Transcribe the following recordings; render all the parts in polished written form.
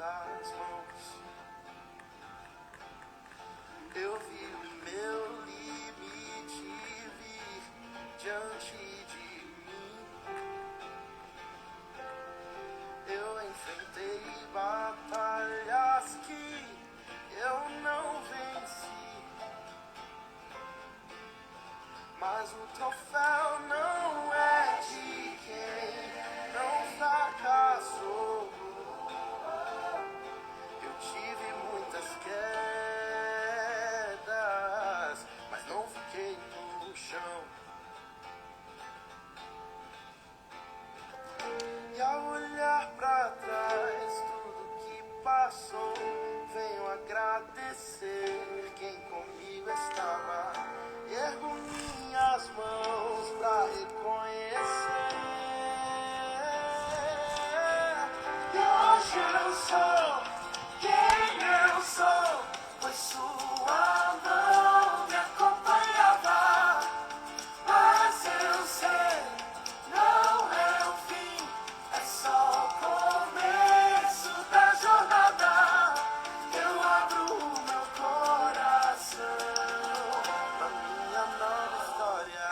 tuas mãos. Eu vi o meu limite vir diante de mim. Eu enfrentei batalhas que eu não venci, mas o troféu não é de quem não fracassou. Eu tive muitas quedas, mas não fiquei no chão. E ao olhar pra trás, tudo que passou, venho agradecer quem comigo estava. Ergo minhas mãos pra reconhecer. E hoje eu sou quem eu sou, pois sua mão me acompanhava. Mas eu sei, não é o fim, é só o começo da jornada. Eu abro o meu coração pra minha nova história.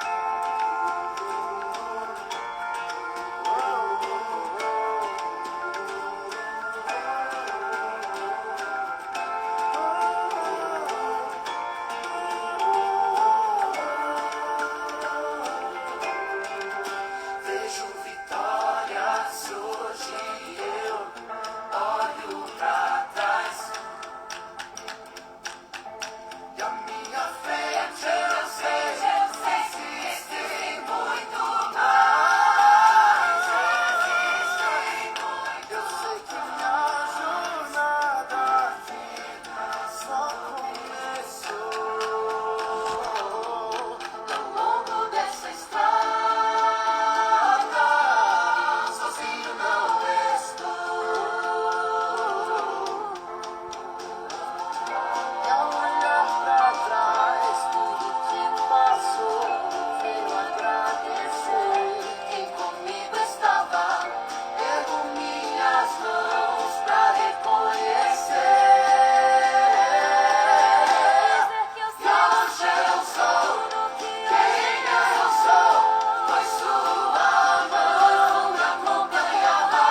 Vejo vitórias hoje, eu olho pra trás. E a minha frente eu sei que existem muito mais. Eu sei que minha jornada aqui só começou. Ao longo dessa estrada, sozinho não estou. E ao olhar pra trás, tudo que passou, venho agradecer quem comigo estava. Ergo minhas mãos pra reconhecer. E hoje eu sou quem eu sou, pois sua mão me acompanhava.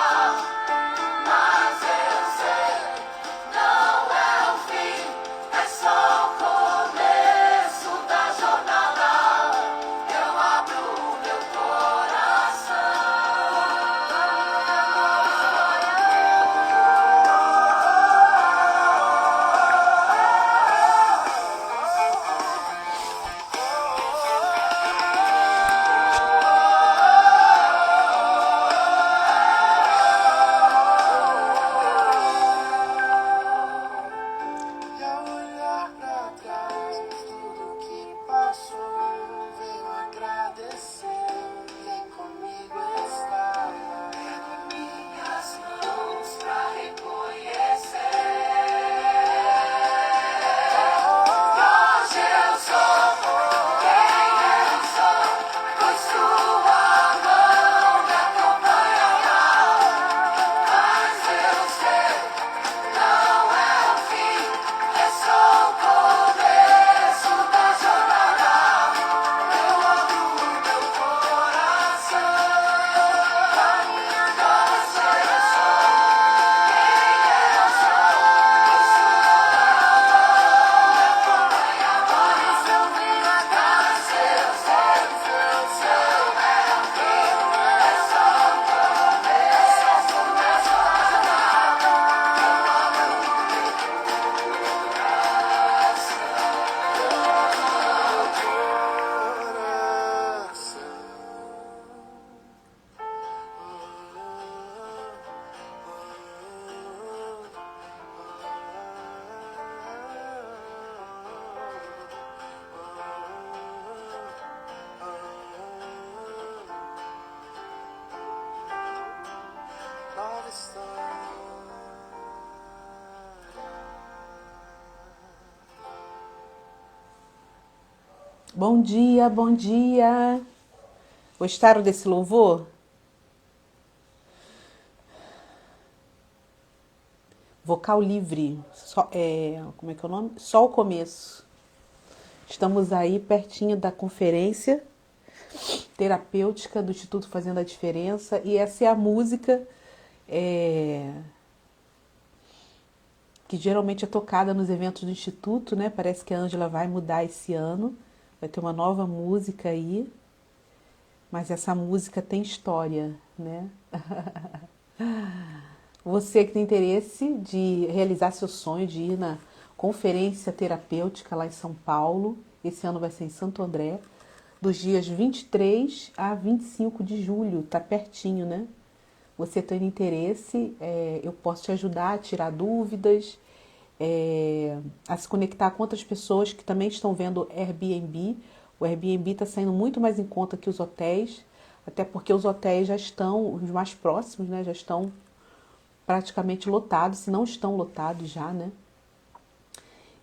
Mas eu sei, não é o fim, é só o começo da jornada. Eu abro o meu coração. E ao olhar pra trás, tudo que passou, venho agradecer quem comigo estava. Ergo minhas mãos pra reconhecer. Hoje eu sou quem eu sou, pois sua mão me acompanhava. Mas eu sei, não é o fim, é só o começo da jornada. Eu abro o meu coração pra minha nova história. Eu sou quem eu sou, pois sua mão me acompanha. Por isso eu vim agradecer. Eu sei, não é o fim, é só o começo da jornada. Eu abro o meu nova história. Bom dia, bom dia. Gostaram desse louvor? Vocal livre. Como é que é o nome? Só o começo. Estamos aí pertinho da conferência terapêutica do Instituto Fazendo a Diferença. E essa é a música que geralmente é tocada nos eventos do Instituto, né? Parece que a Ângela vai mudar esse ano. Vai ter uma nova música aí. Mas essa música tem história, né? Você que tem interesse de realizar seu sonho de ir na conferência terapêutica lá em São Paulo, esse ano vai ser em Santo André, dos dias 23 a 25 de julho, tá pertinho, né? Você tendo interesse, eu posso te ajudar a tirar dúvidas, a se conectar com outras pessoas que também estão vendo Airbnb. O Airbnb está saindo muito mais em conta que os hotéis, até porque os hotéis já estão, os mais próximos, né, já estão praticamente lotados, se não estão lotados já, né?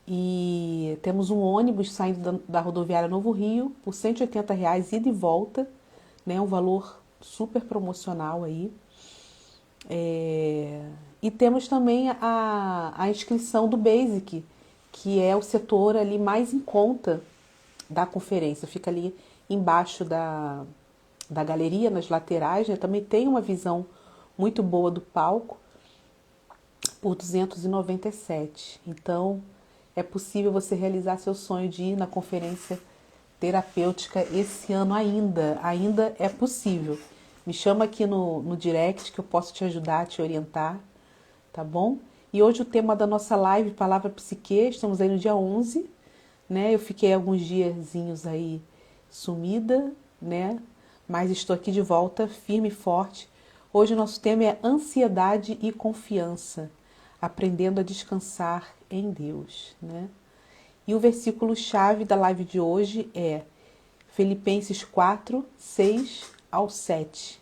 E temos um ônibus saindo da rodoviária Novo Rio por R$ 180 ida e volta, né? Um valor super promocional aí. E temos também a inscrição do Basic, que é o setor ali mais em conta da conferência. Fica ali embaixo da galeria, nas laterais, né? Também tem uma visão muito boa do palco, por 297. Então, é possível você realizar seu sonho de ir na conferência terapêutica esse ano ainda. Ainda é possível. Me chama aqui no direct que eu posso te ajudar, te orientar, tá bom? E hoje o tema da nossa live, Palavra Psique, estamos aí no dia 11, né? Eu fiquei alguns diazinhos aí sumida, né? Mas estou aqui de volta, firme e forte. Hoje o nosso tema é ansiedade e confiança, aprendendo a descansar em Deus, né? E o versículo-chave da live de hoje é Filipenses 4, 6 ao 7.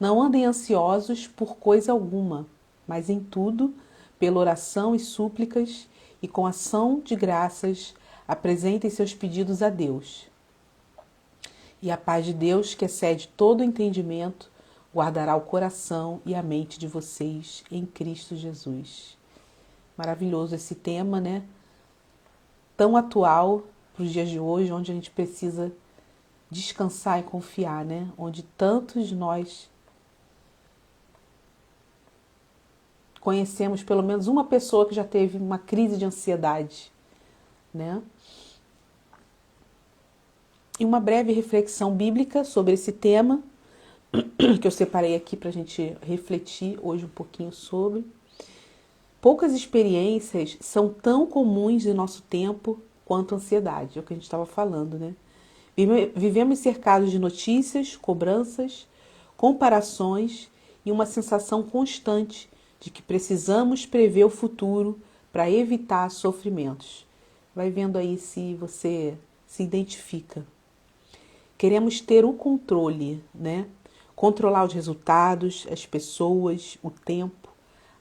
Não andem ansiosos por coisa alguma, mas em tudo, pela oração e súplicas e com ação de graças, apresentem seus pedidos a Deus. E a paz de Deus, que excede todo entendimento, guardará o coração e a mente de vocês em Cristo Jesus. Maravilhoso esse tema, né? Tão atual para os dias de hoje, onde a gente precisa descansar e confiar, né? Onde tantos de nós conhecemos pelo menos uma pessoa que já teve uma crise de ansiedade, né? E uma breve reflexão bíblica sobre esse tema, que eu separei aqui para a gente refletir hoje um pouquinho sobre. Poucas experiências são tão comuns em nosso tempo quanto a ansiedade, é o que a gente estava falando, né? Vivemos cercados de notícias, cobranças, comparações e uma sensação constante de que precisamos prever o futuro para evitar sofrimentos. Vai vendo aí se você se identifica. Queremos ter o controle, né? Controlar os resultados, as pessoas, o tempo,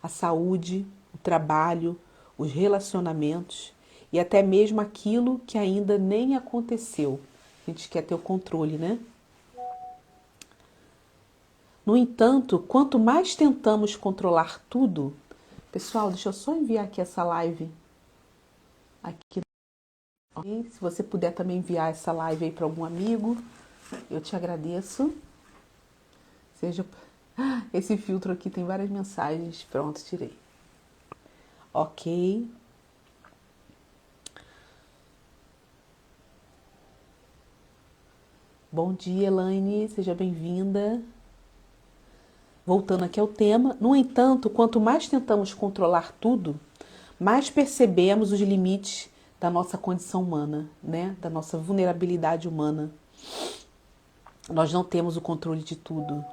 a saúde, o trabalho, os relacionamentos e até mesmo aquilo que ainda nem aconteceu. A gente quer ter o controle, né? No entanto, quanto mais tentamos controlar tudo... Pessoal, deixa eu só enviar aqui essa live. Aqui. Se você puder também enviar essa live aí para algum amigo, eu te agradeço. Esse filtro aqui tem várias mensagens. Pronto, tirei. Ok. Bom dia, Elaine. Seja bem-vinda. Voltando aqui ao tema. No entanto, quanto mais tentamos controlar tudo, mais percebemos os limites da nossa condição humana, né? Da nossa vulnerabilidade humana. Nós não temos o controle de tudo.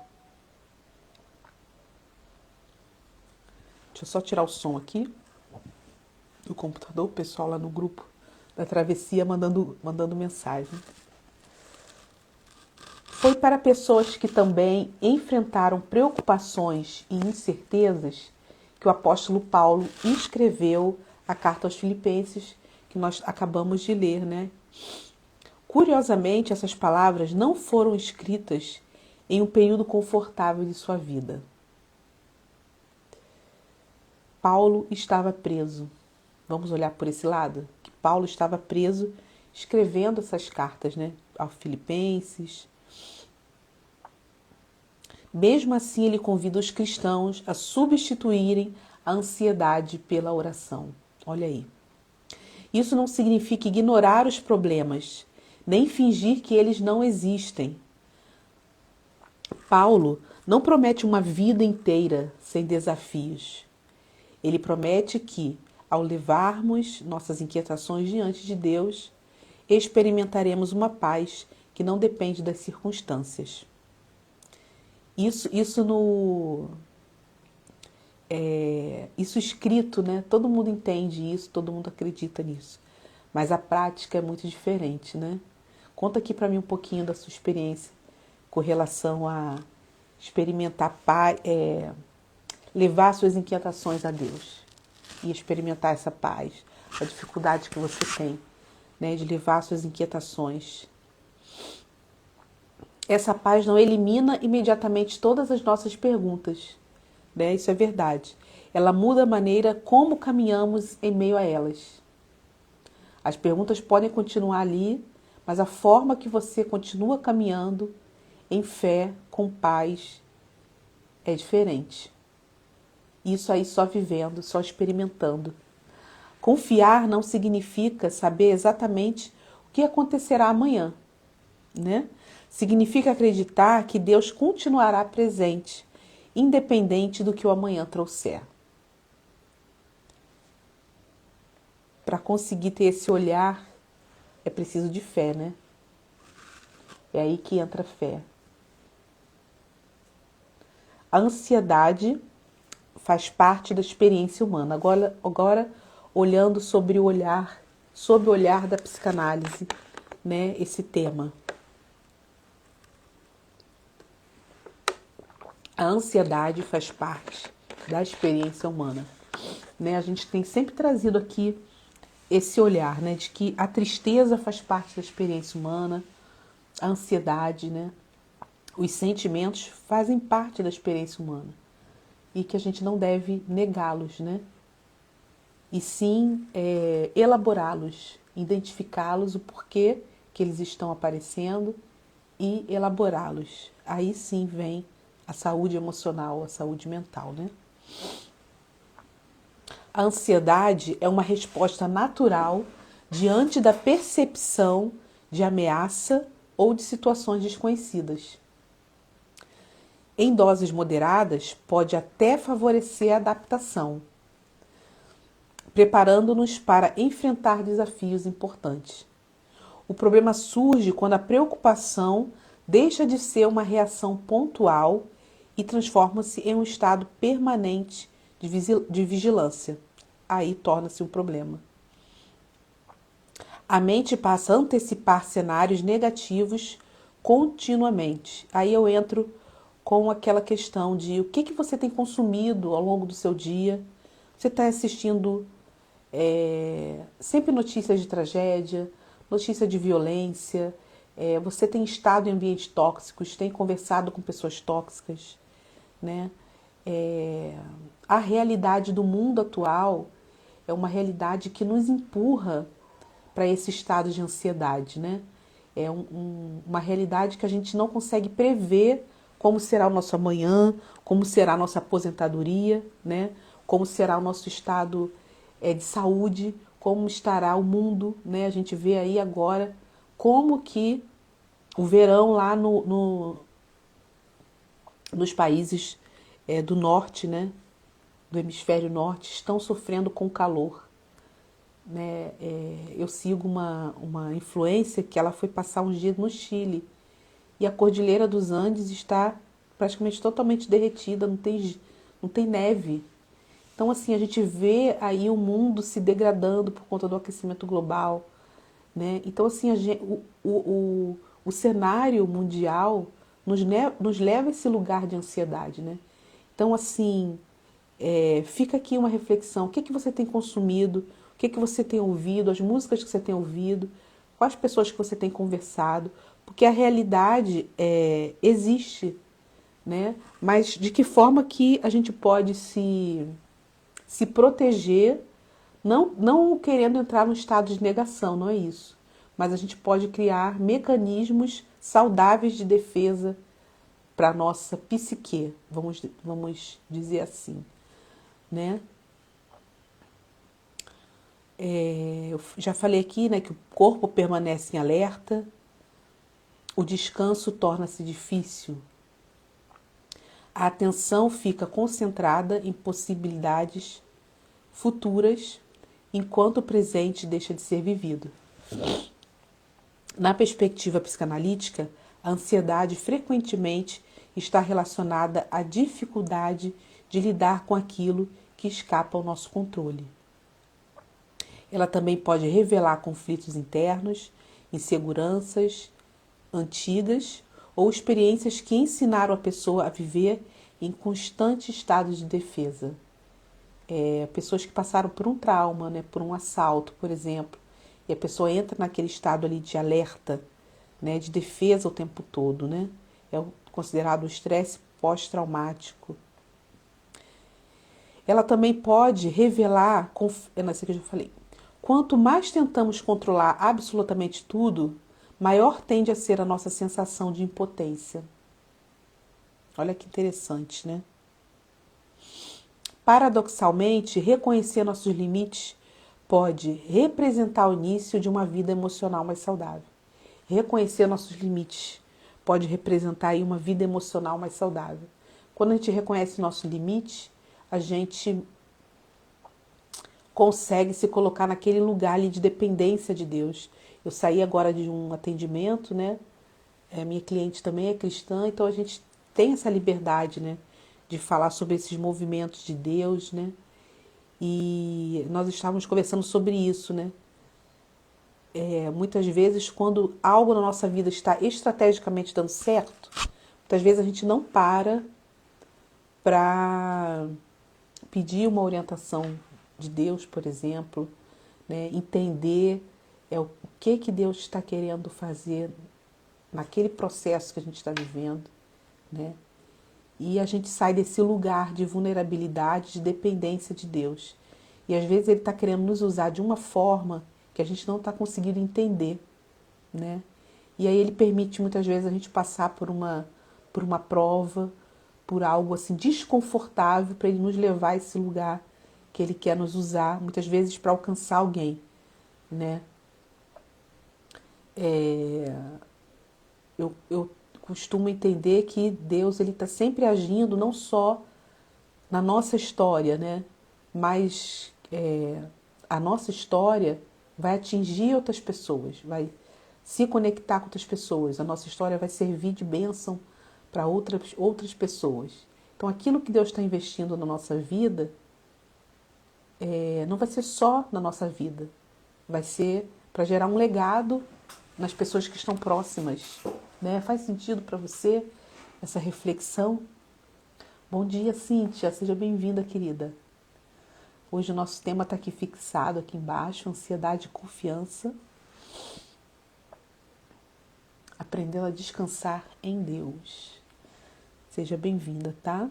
Deixa eu só tirar o som aqui do computador, o pessoal lá no grupo da travessia mandando mensagem. Foi para pessoas que também enfrentaram preocupações e incertezas que o apóstolo Paulo escreveu a carta aos Filipenses, que nós acabamos de ler, né? Curiosamente, essas palavras não foram escritas em um período confortável de sua vida. Paulo estava preso. Vamos olhar por esse lado? Que Paulo estava preso escrevendo essas cartas, né, aos Filipenses. Mesmo assim, ele convida os cristãos a substituírem a ansiedade pela oração. Olha aí. Isso não significa ignorar os problemas, nem fingir que eles não existem. Paulo não promete uma vida inteira sem desafios. Ele promete que, ao levarmos nossas inquietações diante de Deus, experimentaremos uma paz que não depende das circunstâncias. Isso escrito, né? Todo mundo entende isso, todo mundo acredita nisso. Mas a prática é muito diferente, né? Conta aqui para mim um pouquinho da sua experiência com relação a experimentar paz, levar suas inquietações a Deus e experimentar essa paz, a dificuldade que você tem, né, de levar suas inquietações. Essa paz não elimina imediatamente todas as nossas perguntas, né? Isso é verdade. Ela muda a maneira como caminhamos em meio a elas. As perguntas podem continuar ali, mas a forma que você continua caminhando em fé, com paz, é diferente. Isso aí só vivendo, só experimentando. Confiar não significa saber exatamente o que acontecerá amanhã, né? Significa acreditar que Deus continuará presente, independente do que o amanhã trouxer. Para conseguir ter esse olhar, é preciso de fé, né? É aí que entra a fé. A ansiedade faz parte da experiência humana. Agora olhando sob o olhar da psicanálise, né, esse tema. A ansiedade faz parte da experiência humana, né? A gente tem sempre trazido aqui esse olhar, né, de que a tristeza faz parte da experiência humana, a ansiedade, né, os sentimentos fazem parte da experiência humana e que a gente não deve negá-los, né? E sim elaborá-los, identificá-los, o porquê que eles estão aparecendo e elaborá-los. Aí sim vem a saúde emocional, a saúde mental, né? A ansiedade é uma resposta natural diante da percepção de ameaça ou de situações desconhecidas. Em doses moderadas, pode até favorecer a adaptação, preparando-nos para enfrentar desafios importantes. O problema surge quando a preocupação deixa de ser uma reação pontual e transforma-se em um estado permanente de vigilância. Aí torna-se um problema. A mente passa a antecipar cenários negativos continuamente. Aí eu entro com aquela questão de o que você tem consumido ao longo do seu dia. Você está assistindo sempre notícias de tragédia, notícia de violência, você tem estado em ambientes tóxicos, tem conversado com pessoas tóxicas, né? A realidade do mundo atual é uma realidade que nos empurra para esse estado de ansiedade, né? É uma realidade que a gente não consegue prever como será o nosso amanhã, como será a nossa aposentadoria, né? Como será o nosso estado de saúde, como estará o mundo, né? A gente vê aí agora como que o verão lá nos países do norte, né? Do hemisfério norte, estão sofrendo com calor. Né? Eu sigo uma influencer que ela foi passar uns dias no Chile e a Cordilheira dos Andes está praticamente totalmente derretida, não tem neve. Então, assim, a gente vê aí o mundo se degradando por conta do aquecimento global, né? Então, assim, o cenário mundial nos leva a esse lugar de ansiedade, né? Então, assim, fica aqui uma reflexão. O que você tem consumido? O que você tem ouvido? As músicas que você tem ouvido? Quais pessoas que você tem conversado? Porque a realidade existe, né? Mas de que forma que a gente pode se se proteger, não querendo entrar no estado de negação, não é isso. Mas a gente pode criar mecanismos saudáveis de defesa para a nossa psique, vamos dizer assim, né? Eu já falei aqui, né, que o corpo permanece em alerta, o descanso torna-se difícil, a atenção fica concentrada em possibilidades futuras, enquanto o presente deixa de ser vivido. Na perspectiva psicanalítica, a ansiedade frequentemente está relacionada à dificuldade de lidar com aquilo que escapa ao nosso controle. Ela também pode revelar conflitos internos, inseguranças antigas ou experiências que ensinaram a pessoa a viver em constante estado de defesa. Pessoas que passaram por um trauma, né, por um assalto, por exemplo, e a pessoa entra naquele estado ali de alerta, né, de defesa o tempo todo, né? É considerado o estresse pós-traumático. Ela também pode revelar, nessa que eu já falei, quanto mais tentamos controlar absolutamente tudo, maior tende a ser a nossa sensação de impotência. Olha que interessante, né? Paradoxalmente, reconhecer nossos limites pode representar o início de uma vida emocional mais saudável. Reconhecer nossos limites pode representar aí uma vida emocional mais saudável. Quando a gente reconhece nossos limites, a gente consegue se colocar naquele lugar ali de dependência de Deus. Eu saí agora de um atendimento, né? Minha cliente também é cristã, então a gente tem essa liberdade, né? De falar sobre esses movimentos de Deus, né? E nós estávamos conversando sobre isso, né? Muitas vezes, quando algo na nossa vida está estrategicamente dando certo, muitas vezes a gente não para pedir uma orientação de Deus, por exemplo, né? Entender o que Deus está querendo fazer naquele processo que a gente está vivendo, né? E a gente sai desse lugar de vulnerabilidade, de dependência de Deus. E às vezes Ele está querendo nos usar de uma forma que a gente não está conseguindo entender, né? E aí Ele permite muitas vezes a gente passar por uma prova, por algo assim desconfortável, para Ele nos levar a esse lugar que Ele quer nos usar, muitas vezes para alcançar alguém, né? Eu costumo entender que Deus ele está sempre agindo não só na nossa história, né? Mas a nossa história vai atingir outras pessoas, vai se conectar com outras pessoas. A nossa história vai servir de bênção para outras pessoas. Então, aquilo que Deus está investindo na nossa vida não vai ser só na nossa vida, vai ser para gerar um legado nas pessoas que estão próximas, né? Faz sentido para você essa reflexão? Bom dia, Cíntia, seja bem-vinda, querida. Hoje o nosso tema está aqui fixado, aqui embaixo, ansiedade e confiança. Aprendendo a descansar em Deus. Seja bem-vinda, tá?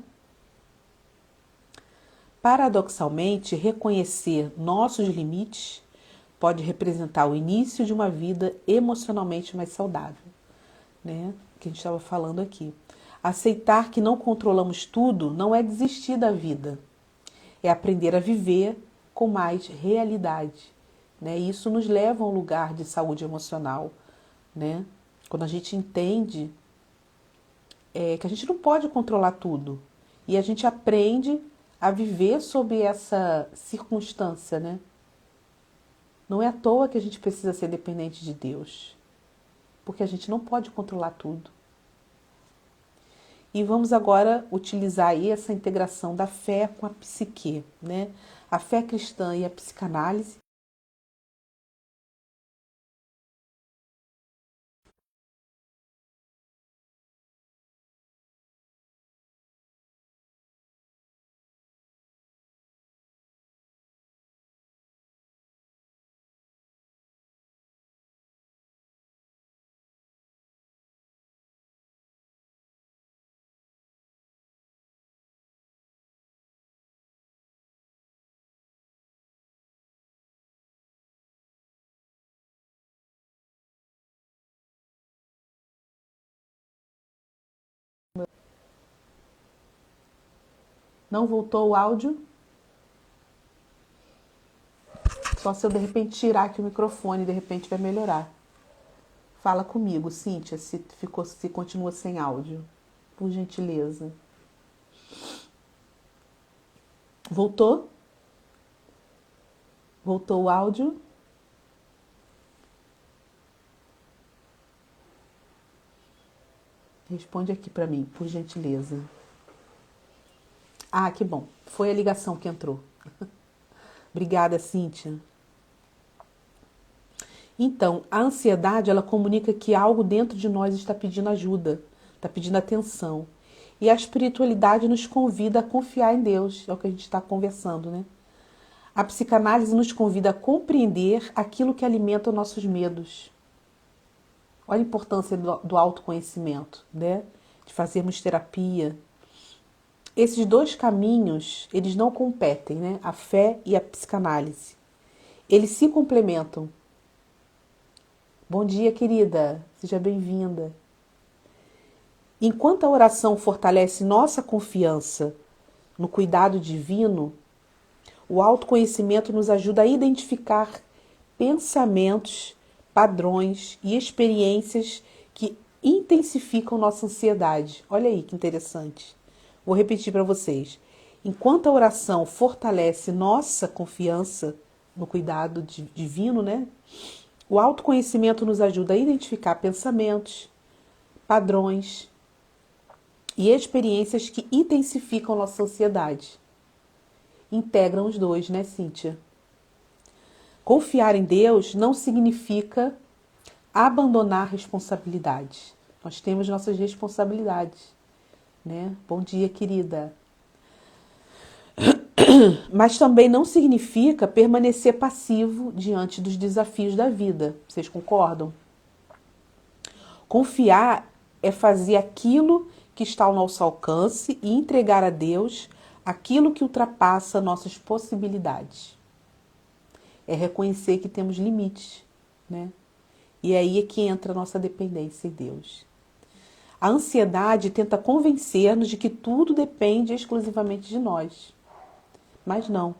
Paradoxalmente, reconhecer nossos limites pode representar o início de uma vida emocionalmente mais saudável, né? Que a gente estava falando aqui. Aceitar que não controlamos tudo não é desistir da vida, é aprender a viver com mais realidade, né? E isso nos leva a um lugar de saúde emocional, né? Quando a gente entende que a gente não pode controlar tudo e a gente aprende a viver sob essa circunstância, né? Não é à toa que a gente precisa ser dependente de Deus, porque a gente não pode controlar tudo. E vamos agora utilizar aí essa integração da fé com a psique, né? A fé cristã e a psicanálise Não voltou o áudio? Só se eu de repente tirar aqui o microfone, de repente vai melhorar. Fala comigo, Cíntia, se continua sem áudio. Por gentileza. Voltou? Voltou o áudio? Responde aqui para mim, por gentileza. Ah, que bom. Foi a ligação que entrou. Obrigada, Cíntia. Então, a ansiedade, ela comunica que algo dentro de nós está pedindo ajuda, está pedindo atenção. E a espiritualidade nos convida a confiar em Deus, é o que a gente está conversando, né? A psicanálise nos convida a compreender aquilo que alimenta os nossos medos. Olha a importância do autoconhecimento, né? De fazermos terapia. Esses dois caminhos, eles não competem, né? A fé e a psicanálise. Eles se complementam. Bom dia, querida. Seja bem-vinda. Enquanto a oração fortalece nossa confiança no cuidado divino, o autoconhecimento nos ajuda a identificar pensamentos, padrões e experiências que intensificam nossa ansiedade. Olha aí que interessante. Vou repetir para vocês. Enquanto a oração fortalece nossa confiança no cuidado divino, né? O autoconhecimento nos ajuda a identificar pensamentos, padrões e experiências que intensificam nossa ansiedade. Integram os dois, né, Cíntia? Confiar em Deus não significa abandonar responsabilidades. Nós temos nossas responsabilidades, né? Bom dia, querida. Mas também não significa permanecer passivo diante dos desafios da vida. Vocês concordam? Confiar é fazer aquilo que está ao nosso alcance e entregar a Deus aquilo que ultrapassa nossas possibilidades. É reconhecer que temos limites, né? E aí é que entra a nossa dependência em Deus. A ansiedade tenta convencer-nos de que tudo depende exclusivamente de nós. Mas não.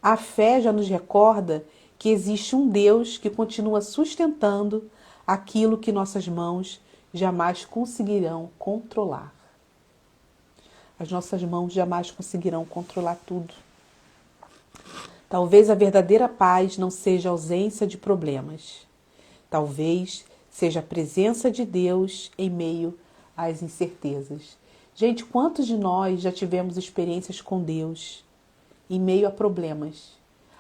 A fé já nos recorda que existe um Deus que continua sustentando aquilo que nossas mãos jamais conseguirão controlar. As nossas mãos jamais conseguirão controlar tudo. Talvez a verdadeira paz não seja a ausência de problemas. Talvez seja a presença de Deus em meio às incertezas. Gente, quantos de nós já tivemos experiências com Deus em meio a problemas?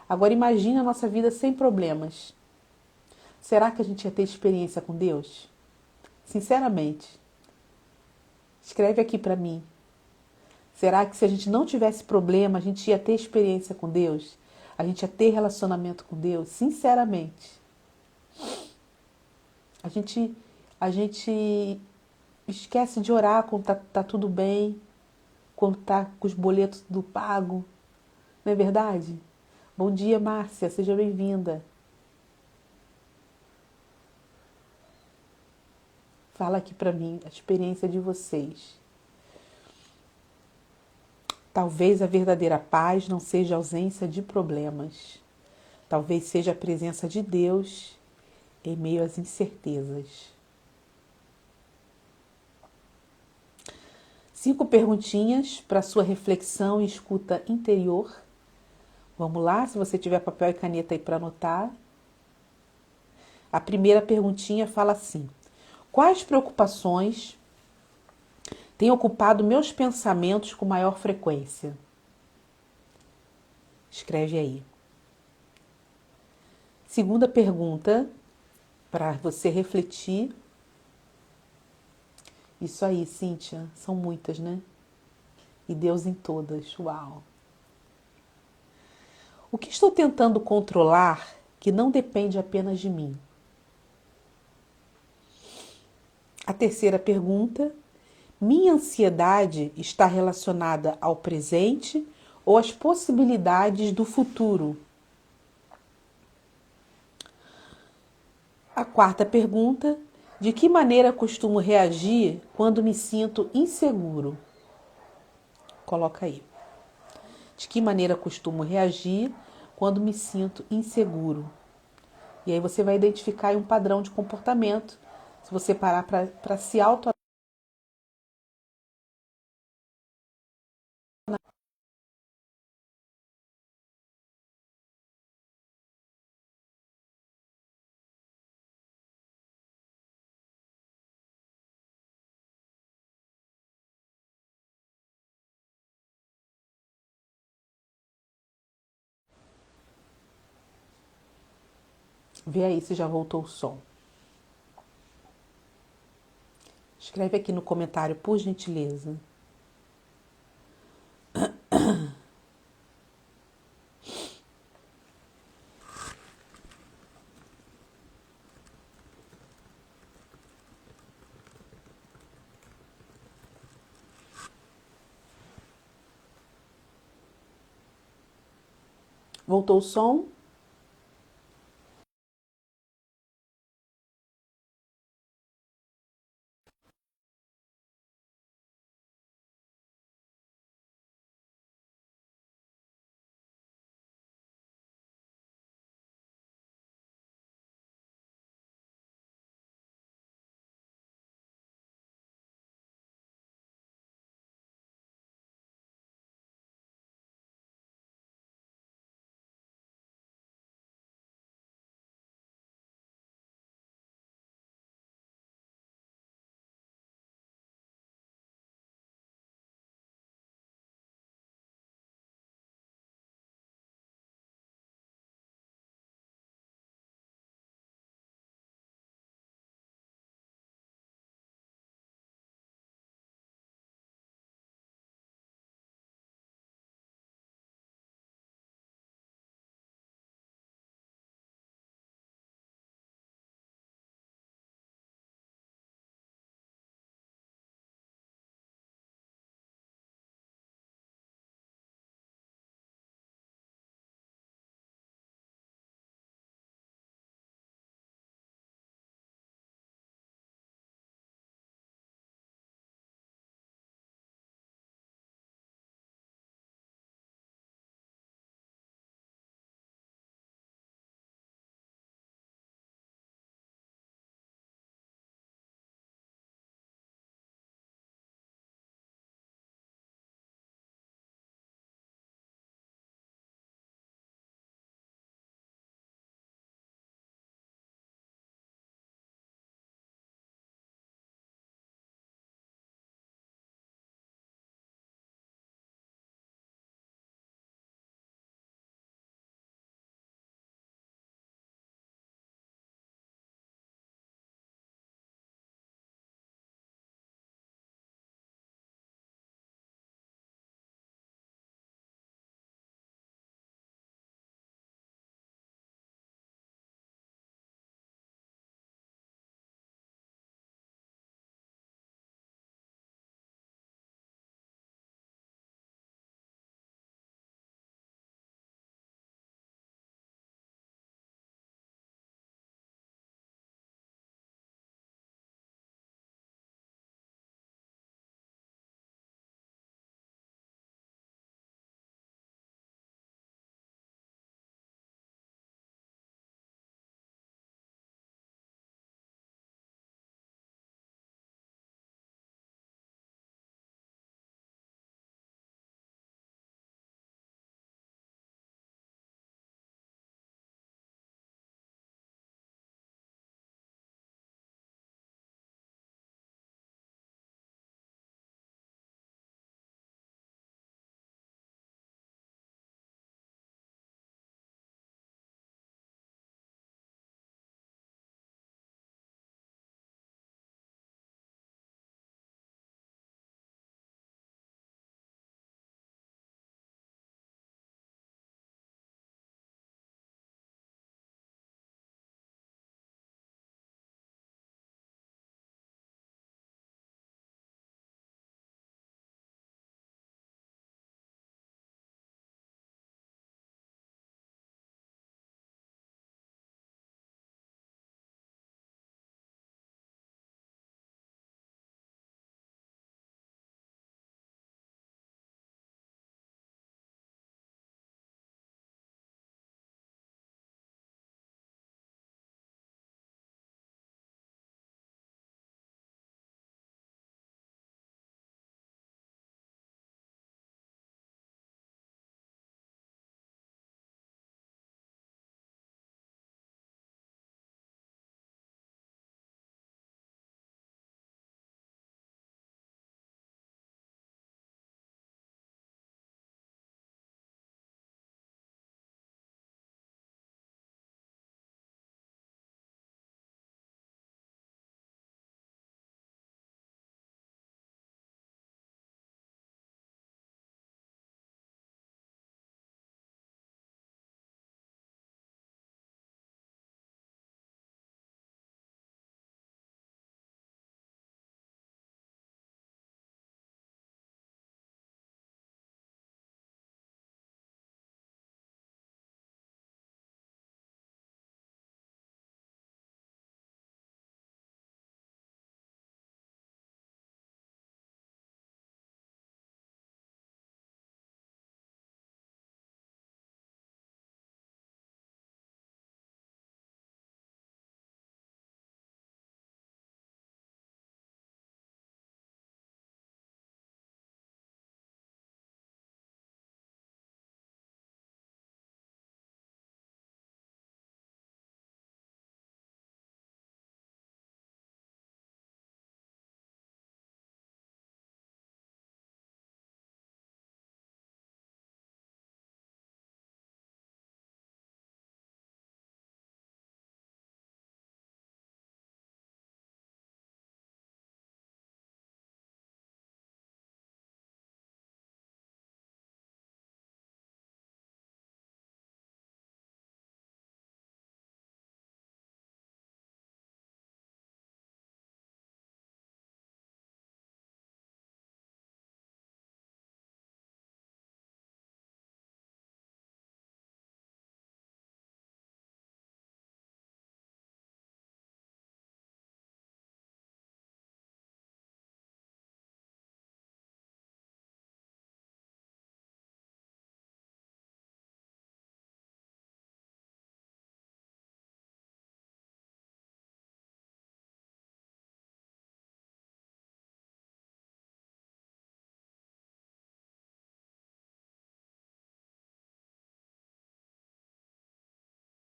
Agora imagine a nossa vida sem problemas. Será que a gente ia ter experiência com Deus? Sinceramente. Escreve aqui para mim. Será que se a gente não tivesse problema, a gente ia ter experiência com Deus? A gente ia ter relacionamento com Deus? Sinceramente. A gente esquece de orar quando tá tudo bem, quando tá com os boletos tudo pago. Não é verdade? Bom dia, Márcia. Seja bem-vinda. Fala aqui para mim a experiência de vocês. Talvez a verdadeira paz não seja a ausência de problemas. Talvez seja a presença de Deus em meio às incertezas. 5 perguntinhas para sua reflexão e escuta interior. Vamos lá, se você tiver papel e caneta aí para anotar. A primeira perguntinha fala assim: quais preocupações têm ocupado meus pensamentos com maior frequência? Escreve aí. Segunda pergunta, para você refletir. Isso aí, Cíntia, são muitas, né? E Deus em todas, uau! O que estou tentando controlar que não depende apenas de mim? A terceira pergunta: minha ansiedade está relacionada ao presente ou às possibilidades do futuro? A quarta pergunta: de que maneira costumo reagir quando me sinto inseguro? Coloca aí. De que maneira costumo reagir quando me sinto inseguro? E aí você vai identificar aí um padrão de comportamento. Se você parar para se auto ver aí se já voltou o som. Escreve aqui no comentário, por gentileza. Voltou o som?